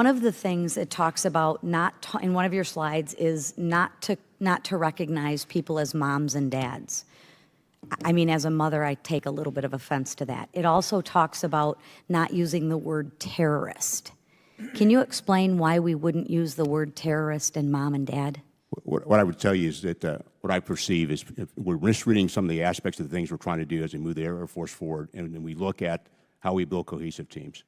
one of the things it talks about in one of your slides is not to recognize people as moms and dads. I mean, as a mother, I take a little bit of offense to that. It also talks about not using the word terrorist. Can you explain why we wouldn't use the word terrorist and mom and dad? What I would tell you is that what I perceive is we're misreading some of the aspects of the things we're trying to do as we move the Air Force forward, and we look at how we build cohesive teams.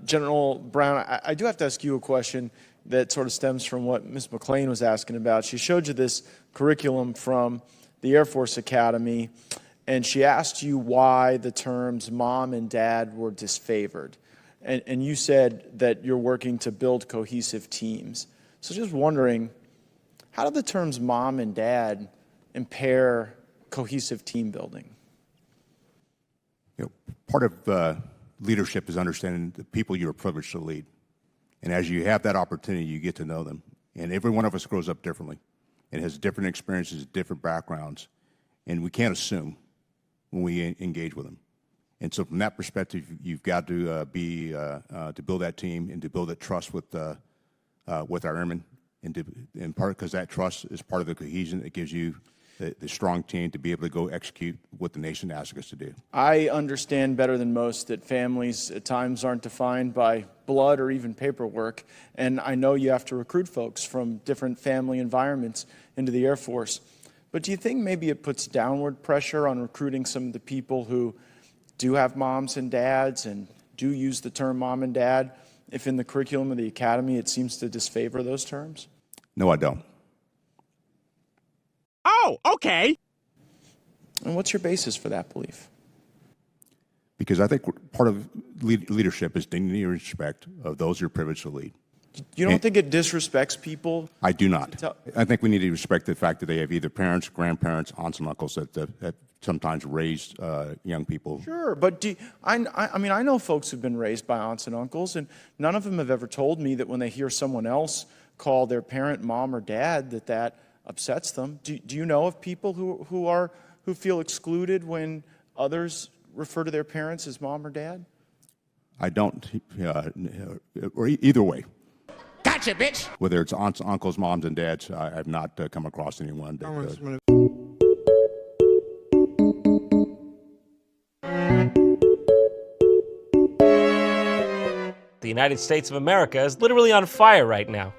General Brown, I do have to ask you a question that sort of stems from what Ms. McClain was asking about. She showed you this curriculum from the Air Force Academy, and she asked you why the terms mom and dad were disfavored. And you said that you're working to build cohesive teams. So just wondering, how do the terms mom and dad impair cohesive team building? You know, part of leadership is understanding the people you're privileged to lead. And as you have that opportunity, you get to know them. And every one of us grows up differently and has different experiences, different backgrounds. And we can't assume when we engage with them. And so from that perspective, you've got to to build that team and to build that trust with our airmen. In part because that trust is part of the cohesion that gives you the strong team to be able to go execute what the nation asks us to do. I understand better than most that families at times aren't defined by blood or even paperwork, and I know you have to recruit folks from different family environments into the Air Force. But do you think maybe it puts downward pressure on recruiting some of the people who do have moms and dads and do use the term mom and dad if in the curriculum of the academy it seems to disfavor those terms? No, I don't. Oh, okay. And what's your basis for that belief? Because I think part of leadership is dignity and respect of those you're privileged to lead. You don't think it disrespects people? I do not. I think we need to respect the fact that they have either parents, grandparents, aunts, and uncles that sometimes raised young people. Sure, but I mean, I know folks who've been raised by aunts and uncles, and none of them have ever told me that when they hear someone else call their parent mom or dad that upsets them. Do you know of people who feel excluded when others refer to their parents as mom or dad? I don't, or either way. Gotcha, bitch. Whether it's aunts, uncles, moms, and dads, I have not come across anyone that. The United States of America is literally on fire right now.